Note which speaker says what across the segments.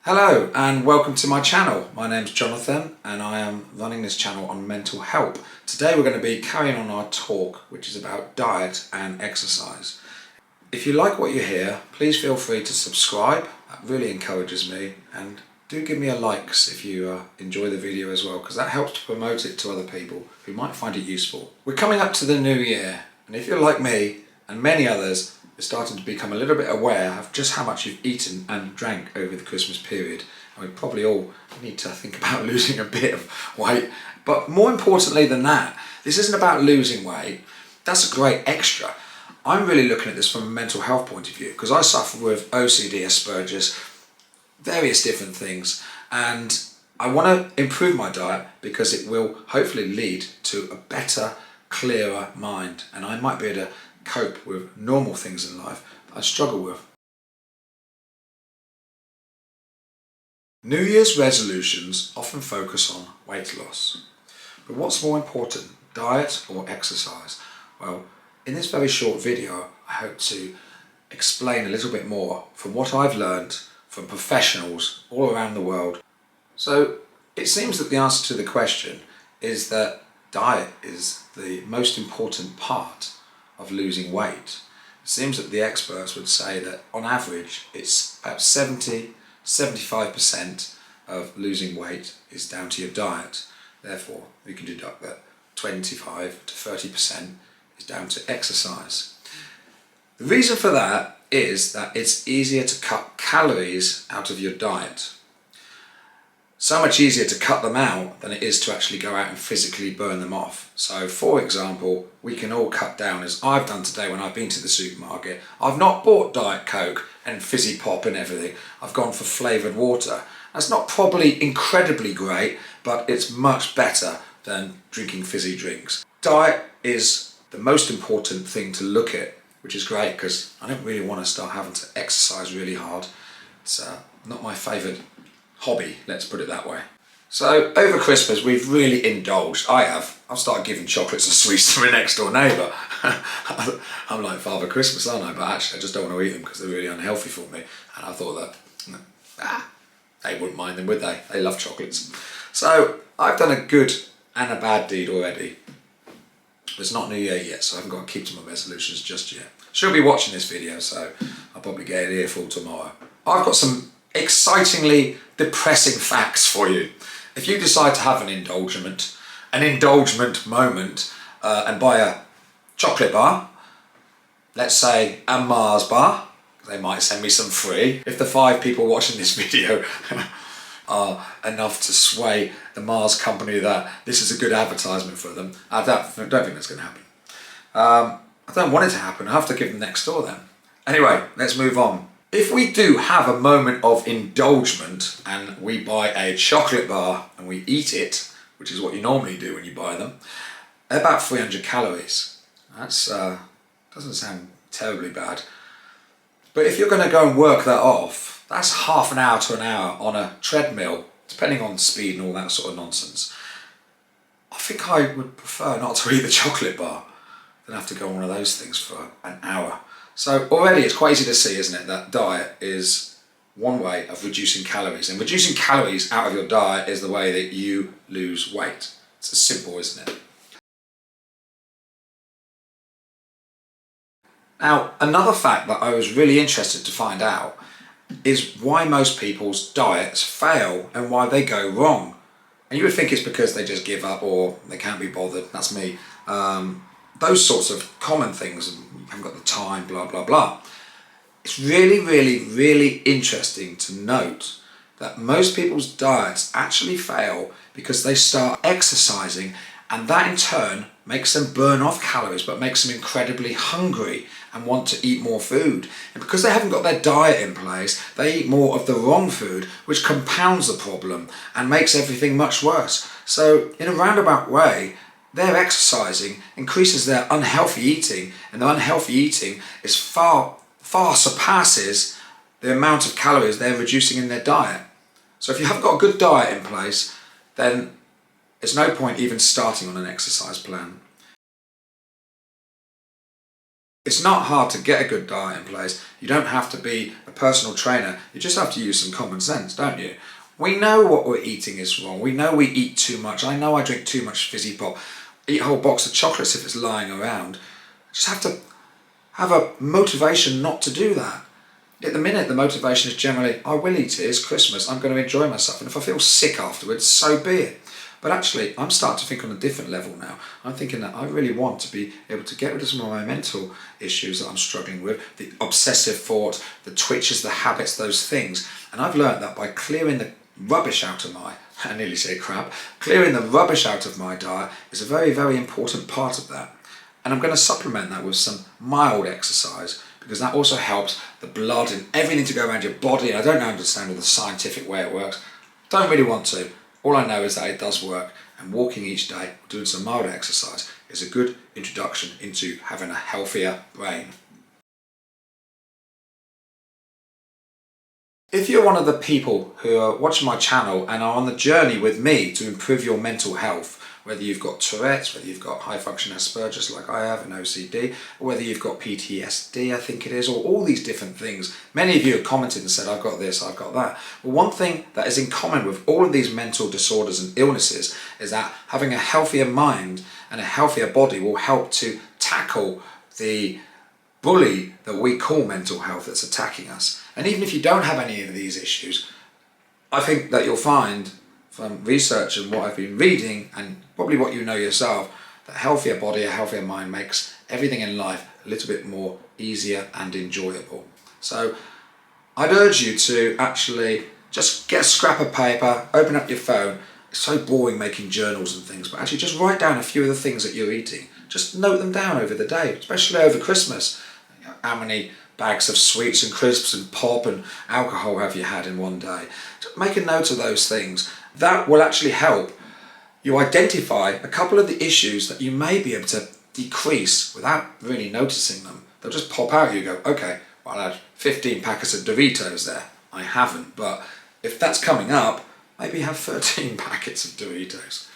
Speaker 1: Hello and welcome to my channel. My name's Jonathan and I am running this channel on mental health. Today we're going to be carrying on our talk, which is about diet and exercise. If you like what you hear, please feel free to subscribe. That really encourages me, and do give me a likes if you enjoy the video as well, because that helps to promote it to other people who might find it useful. We're coming up to the new year, and if you're like me and many others, you're starting to become a little bit aware of just how much you've eaten and drank over the Christmas period. And we probably all need to think about losing a bit of weight. But more importantly than that, this isn't about losing weight. That's a great extra. I'm really looking at this from a mental health point of view, because I suffer with OCD, Asperger's, various different things, and I want to improve my diet because it will hopefully lead to a better, clearer mind, and I might be able to cope with normal things in life that I struggle with. New Year's resolutions often focus on weight loss. But what's more important, diet or exercise? Well, in this very short video, I hope to explain a little bit more from what I've learned from professionals all around the world. So it seems that the answer to the question is that diet is the most important part of losing weight. It seems that the experts would say that on average it's about 70-75% of losing weight is down to your diet. Therefore, you can deduct that 25 to 30% is down to exercise. The reason for that is that it's easier to cut calories out of your diet. So much easier to cut them out than it is to actually go out and physically burn them off. So for example, we can all cut down, as I've done today when I've been to the supermarket. I've not bought Diet Coke and fizzy pop and everything. I've gone for flavoured water. That's not probably incredibly great, but it's much better than drinking fizzy drinks. Diet is the most important thing to look at, which is great because I don't really want to start having to exercise really hard. It's not my favourite hobby, let's put it that way. So over Christmas we've really indulged. I've started giving chocolates and sweets to my next door neighbour. I'm like Father Christmas, aren't I? But actually I just don't want to eat them because they're really unhealthy for me. And I thought that they wouldn't mind them, would they? They love chocolates. So I've done a good and a bad deed already. It's not New Year yet, so I haven't got to keep to my resolutions just yet. She'll be watching this video, so I'll probably get an earful tomorrow. I've got some excitingly depressing facts for you. If you decide to have an indulgent moment and buy a chocolate bar, let's say a Mars bar, they might send me some free. If the 5 people watching this video are enough to sway the Mars company that this is a good advertisement for them, I don't think that's going to happen. I don't want it to happen. I have to give them next door then. Anyway, let's move on. If we do have a moment of indulgence and we buy a chocolate bar and we eat it, which is what you normally do when you buy them, they're about 300 calories. That's doesn't sound terribly bad. But if you're going to go and work that off, that's half an hour to an hour on a treadmill, depending on speed and all that sort of nonsense. I think I would prefer not to eat the chocolate bar than have to go on one of those things for an hour. So already it's quite easy to see, isn't it, that diet is one way of reducing calories. And reducing calories out of your diet is the way that you lose weight. It's as simple, isn't it? Now, another fact that I was really interested to find out is why most people's diets fail and why they go wrong. And you would think it's because they just give up or they can't be bothered. That's me. Those sorts of common things, and you haven't got the time, blah, blah, blah. It's really, really, really interesting to note that most people's diets actually fail because they start exercising, and that in turn makes them burn off calories, but makes them incredibly hungry and want to eat more food. And because they haven't got their diet in place, they eat more of the wrong food, which compounds the problem and makes everything much worse. So in a roundabout way, their exercising increases their unhealthy eating, and their unhealthy eating is far surpasses the amount of calories they're reducing in their diet. So if you haven't got a good diet in place, then there's no point even starting on an exercise plan. It's not hard to get a good diet in place. You don't have to be a personal trainer. You just have to use some common sense, don't you? We know what we're eating is wrong. We know we eat too much. I know I drink too much fizzy pop. Eat a whole box of chocolates if it's lying around. Just have to have a motivation not to do that. At the minute, the motivation is generally, I will eat it, it's Christmas, I'm going to enjoy myself, and if I feel sick afterwards, so be it. But actually, I'm starting to think on a different level now. I'm thinking that I really want to be able to get rid of some of my mental issues that I'm struggling with, the obsessive thought, the twitches, the habits, those things. And I've learned that by clearing the rubbish out of I nearly say crap, clearing the rubbish out of my diet is a very, very important part of that. And I'm going to supplement that with some mild exercise, because that also helps the blood and everything to go around your body. I don't understand the scientific way it works. Don't really want to. All I know is that it does work, and walking each day, doing some mild exercise, is a good introduction into having a healthier brain. If you're one of the people who are watching my channel and are on the journey with me to improve your mental health, whether you've got Tourette's, whether you've got high function Asperger's like I have and OCD, or whether you've got PTSD, I think it is, or all these different things. Many of you have commented and said, I've got this, I've got that. Well, one thing that is in common with all of these mental disorders and illnesses is that having a healthier mind and a healthier body will help to tackle the bully that we call mental health that's attacking us. And even if you don't have any of these issues, I think that you'll find from research and what I've been reading, and probably what you know yourself, that a healthier body, a healthier mind makes everything in life a little bit more easier and enjoyable. So I'd urge you to actually just get a scrap of paper, open up your phone. It's so boring making journals and things, but actually just write down a few of the things that you're eating. Just note them down over the day, especially over Christmas. How many bags of sweets and crisps and pop and alcohol have you had in one day? Just make a note of those things. That will actually help you identify a couple of the issues that you may be able to decrease without really noticing them. They'll just pop out. You go, okay, well, I had 15 packets of Doritos there. I haven't, but if that's coming up, maybe have 13 packets of Doritos.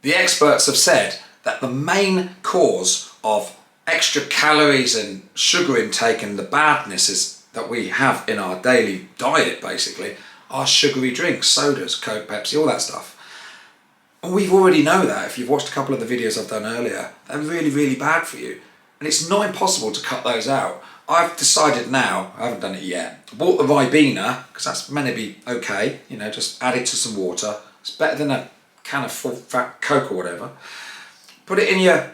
Speaker 1: The experts have said that the main cause of extra calories and sugar intake and the badnesses that we have in our daily diet basically are sugary drinks, sodas, Coke, Pepsi, all that stuff. And we already know that. If you've watched a couple of the videos I've done earlier, they're really, really bad for you. And it's not impossible to cut those out. I've decided now, I haven't done it yet, I bought the Ribena, because that's meant to be okay, you know, just add it to some water. It's better than a can of full fat Coke or whatever. Put it in your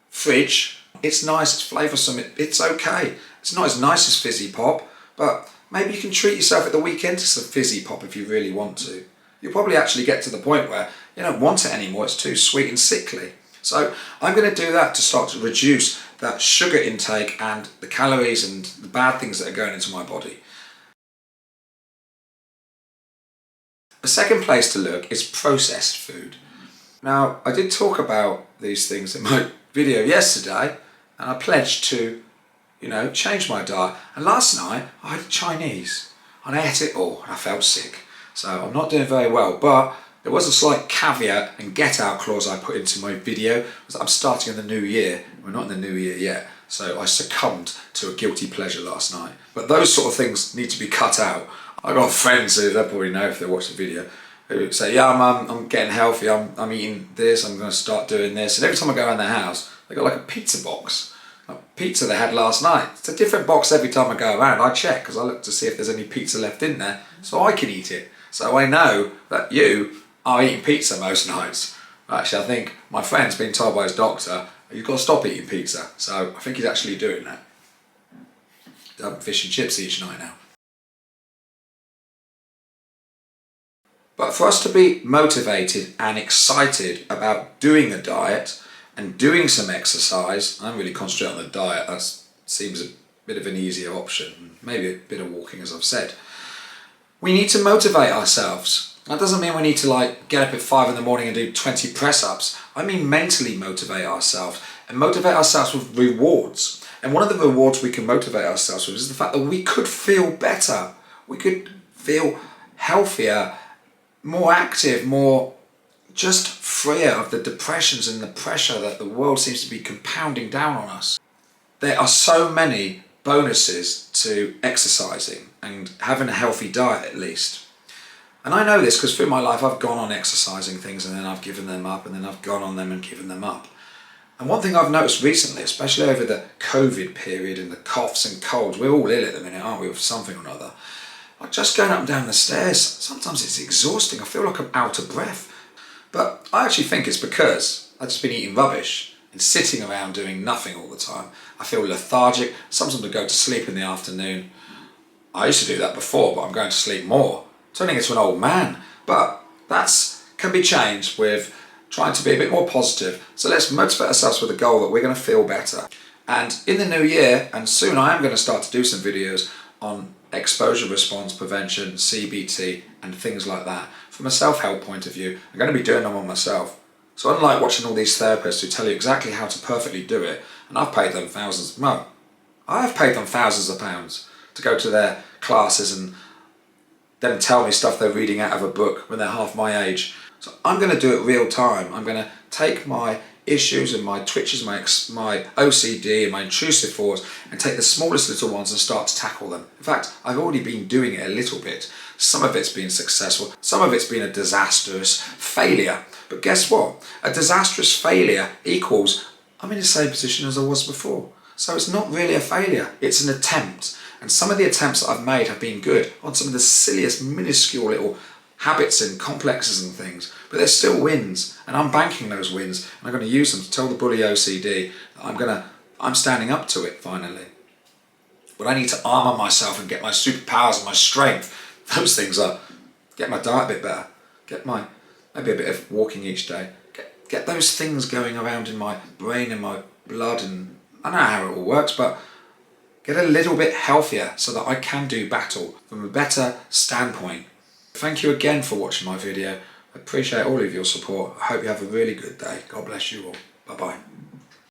Speaker 1: fridge. It's nice, it's flavoursome, it's okay. It's not as nice as fizzy pop, but maybe you can treat yourself at the weekend to some fizzy pop if you really want to. You'll probably actually get to the point where you don't want it anymore, it's too sweet and sickly. So I'm going to do that to start to reduce that sugar intake and the calories and the bad things that are going into my body. The second place to look is processed food. Now, I did talk about these things in my video yesterday, and I pledged to, change my diet. And last night, I had Chinese, and I ate it all, and I felt sick. So I'm not doing very well, but there was a slight caveat and get out clause I put into my video, was that I'm starting in the new year. We're not in the new year yet, so I succumbed to a guilty pleasure last night. But those sort of things need to be cut out. I've got friends who, they'll probably know if they watch the video, who say, yeah, I'm getting healthy, I'm eating this, I'm going to start doing this. And every time I go around their house, they got like a pizza box. Like pizza they had last night. It's a different box every time I go around. I check, because I look to see if there's any pizza left in there, so I can eat it. So I know that you are eating pizza most nights. Actually, I think my friend's been told by his doctor, you've got to stop eating pizza. So I think he's actually doing that. He's having fish and chips each night now. But for us to be motivated and excited about doing a diet and doing some exercise, I'm really concentrating on the diet, that seems a bit of an easier option, maybe a bit of walking as I've said. We need to motivate ourselves. That doesn't mean we need to get up at 5 in the morning and do 20 press-ups. I mean mentally motivate ourselves, and motivate ourselves with rewards. And one of the rewards we can motivate ourselves with is the fact that we could feel better. We could feel healthier, more active, more just freer of the depressions and the pressure that the world seems to be compounding down on us. There are so many bonuses to exercising and having a healthy diet at least. And I know this because through my life I've gone on exercising things and then I've given them up and then I've gone on them and given them up. And one thing I've noticed recently, especially over the COVID period and the coughs and colds, we're all ill at the minute, aren't we, with something or another. Like just going up and down the stairs, sometimes it's exhausting. I feel like I'm out of breath. But I actually think it's because I've just been eating rubbish and sitting around doing nothing all the time. I feel lethargic. Sometimes I go to sleep in the afternoon. I used to do that before, but I'm going to sleep more, turning into an old man. But that's can be changed with trying to be a bit more positive. So let's motivate ourselves with a goal that we're going to feel better. And in the new year, and soon I am going to start to do some videos on exposure response prevention, CBT, and things like that. From a self-help point of view, I'm going to be doing them on myself. So unlike watching all these therapists who tell you exactly how to perfectly do it, and I've paid them I have paid them thousands of pounds to go to their classes and then tell me stuff they're reading out of a book when they're half my age. So I'm going to do it real time. I'm going to take my issues and my twitches, my OCD and my intrusive thoughts and take the smallest little ones and start to tackle them. In fact, I've already been doing it a little bit. Some of it's been successful, some of it's been a disastrous failure. But guess what? A disastrous failure equals I'm in the same position as I was before. So it's not really a failure, it's an attempt. And some of the attempts that I've made have been good on some of the silliest, minuscule little habits and complexes and things, but there's still wins, and I'm banking those wins, and I'm going to use them to tell the bully OCD that I'm standing up to it finally. But I need to armour myself and get my superpowers and my strength. Those things are get my diet a bit better, maybe a bit of walking each day, get those things going around in my brain and my blood, and I don't know how it all works, but get a little bit healthier so that I can do battle from a better standpoint. Thank you again for watching my video. I appreciate all of your support. I hope you have a really good day. God bless you all. Bye bye.